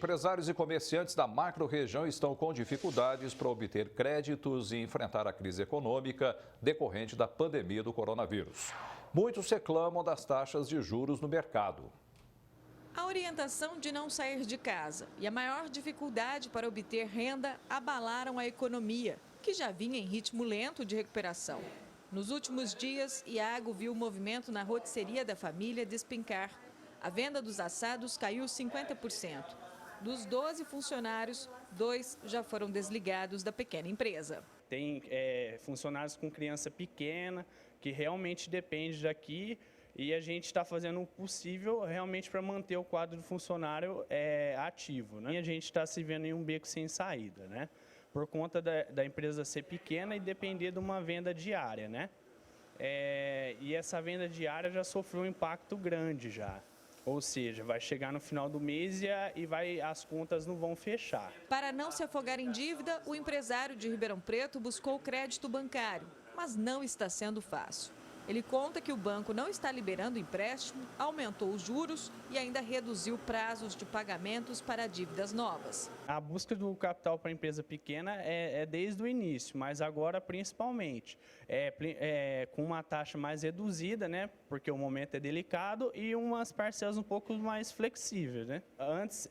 Empresários e comerciantes da macro-região estão com dificuldades para obter créditos e enfrentar a crise econômica decorrente da pandemia do coronavírus. Muitos reclamam das taxas de juros no mercado. A orientação de não sair de casa e a maior dificuldade para obter renda abalaram a economia, que já vinha em ritmo lento de recuperação. Nos últimos dias, Iago viu o movimento na rotisseria da família despencar. A venda dos assados caiu 50%. Dos 12 funcionários, 2 já foram desligados da pequena empresa. Tem funcionários com criança pequena, que realmente depende daqui, e a gente está fazendo o possível realmente para manter o quadro do funcionário ativo, né? E a gente está se vendo em um beco sem saída, né? Por conta da empresa ser pequena e depender de uma venda diária, né? E essa venda diária já sofreu um impacto grande já. Ou seja, vai chegar no final do mês e as contas não vão fechar. Para não se afogar em dívida, o empresário de Ribeirão Preto buscou crédito bancário, mas não está sendo fácil. Ele conta que o banco não está liberando empréstimo, aumentou os juros e ainda reduziu prazos de pagamentos para dívidas novas. A busca do capital para a empresa pequena é desde o início, mas agora principalmente com uma taxa mais reduzida, né? Porque o momento é delicado, e umas parcelas um pouco mais flexíveis, né? Antes,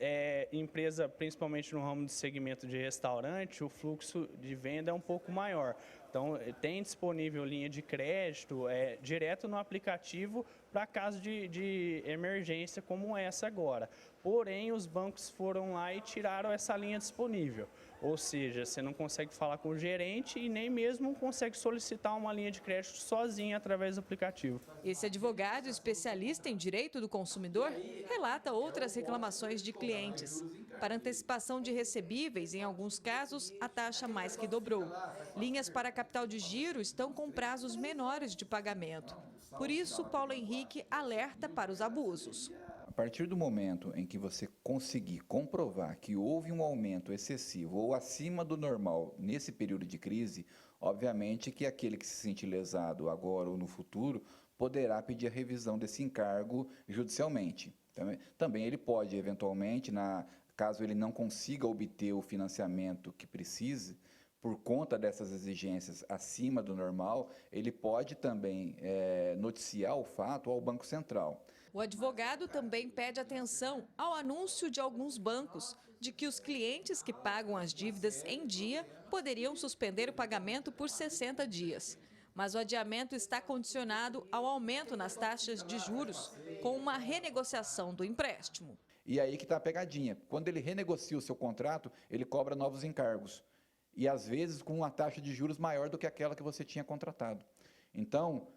empresa, principalmente no ramo do segmento de restaurante, o fluxo de venda é um pouco maior. Então, tem disponível linha de crédito direto no aplicativo para caso de emergência como essa agora. Porém, os bancos foram lá e tiraram essa linha disponível. Ou seja, você não consegue falar com o gerente e nem mesmo consegue solicitar uma linha de crédito sozinho através do aplicativo. Esse advogado especialista em direito do consumidor relata outras reclamações de clientes. Para antecipação de recebíveis, em alguns casos, a taxa mais que dobrou. Linhas para capital de giro estão com prazos menores de pagamento. Por isso, Paulo Henrique alerta para os abusos. A partir do momento em que você conseguir comprovar que houve um aumento excessivo ou acima do normal nesse período de crise, obviamente que aquele que se sente lesado agora ou no futuro poderá pedir a revisão desse encargo judicialmente. Também ele pode, eventualmente, caso ele não consiga obter o financiamento que precise, por conta dessas exigências acima do normal, ele pode também noticiar o fato ao Banco Central. O advogado também pede atenção ao anúncio de alguns bancos de que os clientes que pagam as dívidas em dia poderiam suspender o pagamento por 60 dias. Mas o adiamento está condicionado ao aumento nas taxas de juros, com uma renegociação do empréstimo. E aí que está a pegadinha. Quando ele renegocia o seu contrato, ele cobra novos encargos. E, às vezes, com uma taxa de juros maior do que aquela que você tinha contratado. Então,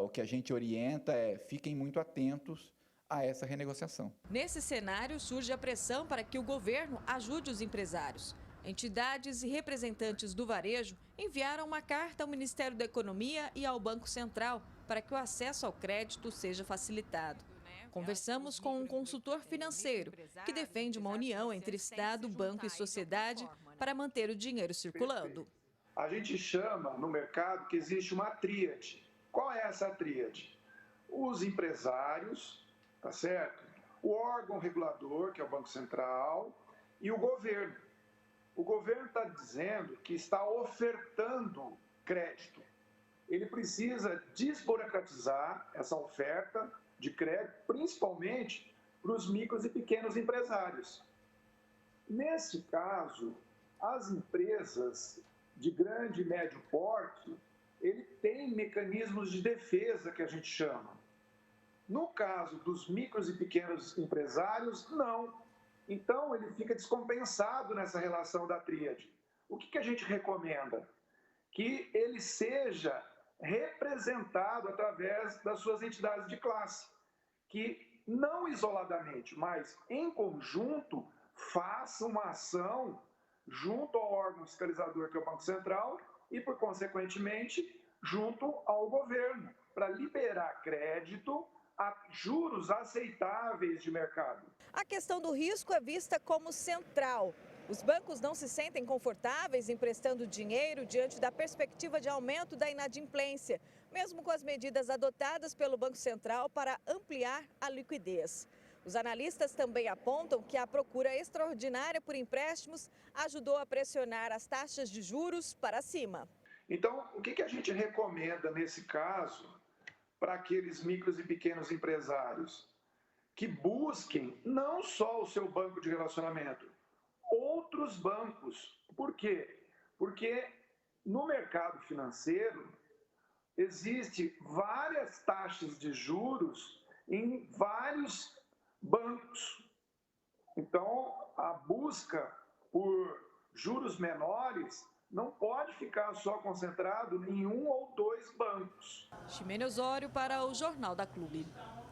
o que a gente orienta fiquem muito atentos a essa renegociação. Nesse cenário, surge a pressão para que o governo ajude os empresários. Entidades e representantes do varejo enviaram uma carta ao Ministério da Economia e ao Banco Central para que o acesso ao crédito seja facilitado. Conversamos com um consultor financeiro que defende uma união entre Estado, banco e sociedade para manter o dinheiro circulando. A gente chama no mercado que existe uma tríade. Qual é essa tríade? Os empresários, tá certo? O órgão regulador, que é o Banco Central, e o governo. O governo está dizendo que está ofertando crédito. Ele precisa desburocratizar essa oferta de crédito, principalmente para os micros e pequenos empresários. Nesse caso, as empresas de grande e médio porte, ele tem mecanismos de defesa que a gente chama. No caso dos micros e pequenos empresários, não. Então, ele fica descompensado nessa relação da tríade. O que a gente recomenda? Que ele seja representado através das suas entidades de classe, que não isoladamente, mas em conjunto, façam uma ação junto ao órgão fiscalizador, que é o Banco Central, e, por consequentemente, junto ao governo, para liberar crédito a juros aceitáveis de mercado. A questão do risco é vista como central. Os bancos não se sentem confortáveis emprestando dinheiro diante da perspectiva de aumento da inadimplência, mesmo com as medidas adotadas pelo Banco Central para ampliar a liquidez. Os analistas também apontam que a procura extraordinária por empréstimos ajudou a pressionar as taxas de juros para cima. Então, o que a gente recomenda nesse caso para aqueles micros e pequenos empresários? Que busquem não só o seu banco de relacionamento, outros bancos. Por quê? Porque no mercado financeiro existe várias taxas de juros em vários bancos. Então, a busca por juros menores não pode ficar só concentrado em um ou dois bancos. Ximene Osório para o Jornal da Clube.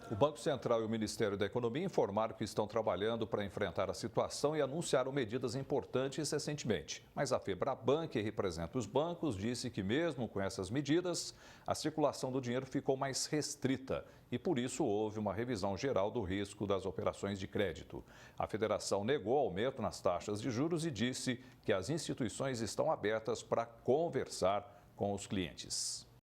O Banco Central e o Ministério da Economia informaram que estão trabalhando para enfrentar a situação e anunciaram medidas importantes recentemente. Mas a Febraban, que representa os bancos, disse que mesmo com essas medidas, a circulação do dinheiro ficou mais restrita e por isso houve uma revisão geral do risco das operações de crédito. A federação negou aumento nas taxas de juros e disse que as instituições estão abertas para conversar com os clientes.